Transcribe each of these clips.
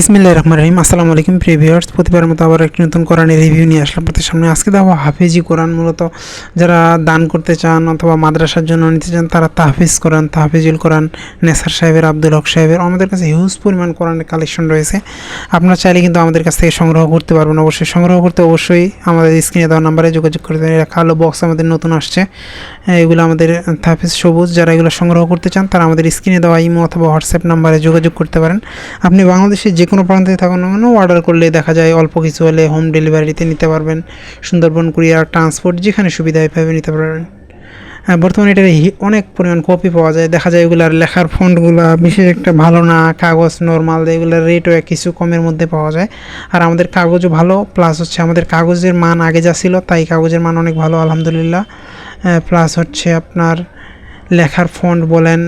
বিসমিল্লাহির রহমানির রহিম। আসসালামু আলাইকুম প্রিয় ভিউয়ার্স, প্রতিবারের মতো আবার একটি নতুন কোরআনের রিভিউ নিয়ে আসলাম আপনাদের সামনে। আজকে দেখাবো হাফেজি কোরআন। মূলত যারা দান করতে চান অথবা মাদ্রাসার জন্য নিতে চান তারা তাহফিজ কোরআন, তাহফিজুল কোরআন, নেসার সাহেবের, আব্দুল হক সাহেবের, আমাদের কাছে হিউজ পরিমাণ কোরআনের কালেকশন রয়েছে। আপনারা চাইলে কিন্তু আমাদের কাছ থেকে সংগ্রহ করতে পারবেন। অবশ্যই আমাদের স্ক্রিনে দেওয়া নাম্বারে যোগাযোগ করতে পারেন। কালো বক্স আমাদের নতুন আসছে, এগুলো আমাদের তাহফিজ সবুজ। যারা এগুলো সংগ্রহ করতে চান তারা আমাদের স্ক্রিনে দেওয়া ইমো অথবা হোয়াটসঅ্যাপ নাম্বারে যোগাযোগ করতে পারেন। আপনি বাংলাদেশের যে কোনো প্রান্তে থাকুন না কেন অর্ডার করলে দেখা যায় অল্প কিছু হলে হোম ডেলিভারিতে নিতে পারবেন। সুন্দরবন কুরিয়ার, ট্রান্সপোর্ট যেখানে সুবিধা এভাবে নিতে পারবেন। বর্তমানে এটার অনেক পরিমাণ কপি পাওয়া যায়। দেখা যায় এগুলার লেখার ফন্টগুলো বিশেষ একটা ভালো না, কাগজ নর্মাল, এগুলোর রেটও কিছু কমের মধ্যে পাওয়া যায়। আর আমাদের কাগজও ভালো, প্লাস হচ্ছে আমাদের কাগজের মান আগে যা ছিল তাই কাগজের মান অনেক ভালো আলহামদুলিল্লাহ। প্লাস হচ্ছে আপনার লেখার ফন্ট বলেন,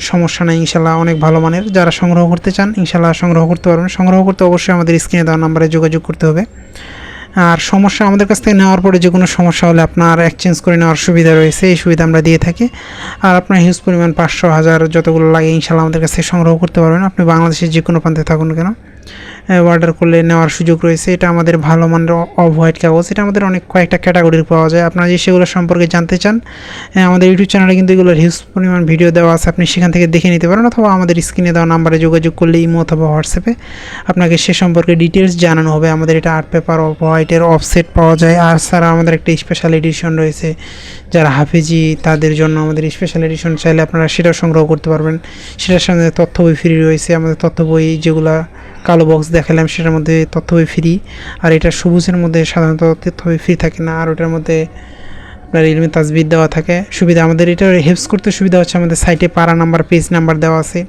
সমস্যা নেই ইনশাল্লাহ, অনেক ভালো মানের। যারা সংগ্রহ করতে চান ইনশাল্লাহ সংগ্রহ করতে পারবেন। সংগ্রহ করতে অবশ্যই আমাদের স্ক্রিনে দেওয়া নাম্বারে যোগাযোগ করতে হবে। আর সমস্যা আমাদের কাছ থেকে নেওয়ার পরে যে কোনো সমস্যা হলে আপনার এক্সচেঞ্জ করে নেওয়ার সুবিধা রয়েছে, এই সুবিধা আমরা দিয়ে থাকি। আর আপনার হিউজ পরিমাণ 500, 1000 যতগুলো লাগে ইনশাল্লাহ আমাদের কাছ থেকে সংগ্রহ করতে পারবেন। আপনি বাংলাদেশের যে কোনো প্রান্তে থাকুন কেন অর্ডার করলে নেওয়ার সুযোগ রয়েছে। এটা আমাদের ভালো মানের অফ হোয়াইট কাগজ। এটা আমাদের অনেক কয়েকটা ক্যাটাগরির পাওয়া যায়। আপনারা যে সেগুলো সম্পর্কে জানতে চান আমাদের ইউটিউব চ্যানেলে কিন্তু এগুলোর হিউজ পরিমাণ ভিডিও দেওয়া আছে, আপনি সেখান থেকে দেখে নিতে পারেন। অথবা আমাদের স্ক্রিনে দেওয়া নাম্বারে যোগাযোগ করলে ইমো অথবা হোয়াটসঅ্যাপে আপনাকে সে সম্পর্কে ডিটেলস জানানো হবে। আমাদের এটা আর্ট পেপার, অফ হোয়াইটের অফসেট পাওয়া যায়। আর ছাড়া আমাদের একটা স্পেশাল এডিশন রয়েছে যারা হাফেজি তাদের জন্য আমাদের স্পেশাল এডিশন চাইলে আপনারা সেটাও সংগ্রহ করতে পারবেন। সেটার সঙ্গে তথ্য বই ফ্রি রয়েছে। আমাদের তথ্য বই যেগুলো কালো বক্স দেখালাম সেটার মধ্যে তথ্য বই ফ্রি, আর এটা সবুজের মধ্যে সাধারণত তথ্য বই ফ্রি থাকে না। আর ওটার মধ্যে আপনার ইলমে তাজবিদ দেওয়া থাকে। সুবিধা আমাদের এটা হেল্পস করতে সুবিধা হচ্ছে আমাদের সাইটে পারা নাম্বার, পেজ নাম্বার দেওয়া আছে,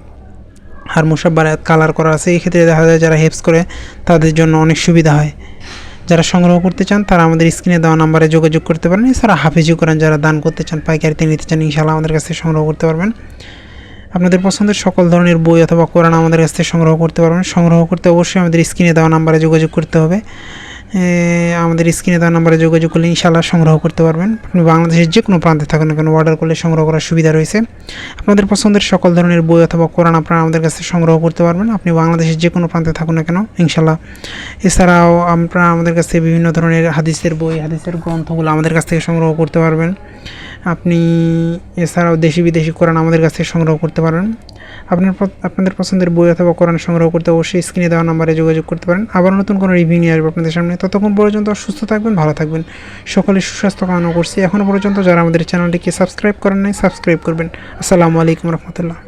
আর মুসাব্বার কালার করা আছে। এই ক্ষেত্রে দেখা যায় যারা হেল্পস করে তাদের জন্য অনেক সুবিধা হয়। যারা সংগ্রহ করতে চান তারা আমাদের স্ক্রিনে দেওয়া নাম্বারে যোগাযোগ করতে পারেন। এছাড়া হাফেজি কোরআন যারা দান করতে চান, পাইকারিতে নিতে চান ইনশাআল্লাহ আমাদের কাছে সংগ্রহ করতে পারবেন। আপনাদের পছন্দের সকল ধরনের বই অথবা কোরআন আমাদের কাছ থেকে সংগ্রহ করতে পারবেন। সংগ্রহ করতে অবশ্যই আমাদের স্ক্রিনে দেওয়া নাম্বারে যোগাযোগ করতে হবে। আমাদের স্ক্রিনে দেওয়া নাম্বারে যোগাযোগ করলে ইনশাআল্লাহ সংগ্রহ করতে পারবেন। আপনি বাংলাদেশের যে কোনো প্রান্তে থাকুন না কেন অর্ডার করলে সংগ্রহ করার সুবিধা রয়েছে। আপনাদের পছন্দের সকল ধরনের বই অথবা কোরআন আপনারা আমাদের কাছে সংগ্রহ করতে পারবেন। আপনি বাংলাদেশের যে কোনো প্রান্তে থাকুন না কেন ইনশাআল্লাহ। এছাড়াও আপনারা আমাদের কাছ থেকে বিভিন্ন ধরনের হাদিসের বই, হাদিসের গ্রন্থগুলো আমাদের কাছ থেকে সংগ্রহ করতে পারবেন। আপনি এছাড়াও দেশি বিদেশি কোরআন আমাদের কাছ থেকে সংগ্রহ করতে পারেন। আপনাদের পছন্দের বই অথবা কোরআন সংগ্রহ করতে অবশ্যই স্ক্রিনে দেওয়া নাম্বারে যোগাযোগ করতে পারেন। আবার নতুন কোনো রিভিউ নিয়ে আসবো আপনাদের সামনে। ততক্ষণ পর্যন্ত সুস্থ থাকবেন, ভালো থাকবেন। সকলে সুস্বাস্থ্য কামনা করছি। এখনও পর্যন্ত যারা আমাদের চ্যানেলটিকে সাবস্ক্রাইব করেন নাই সাবস্ক্রাইব করবেন। আসসালামু আলাইকুম রহমতুল্লাহ।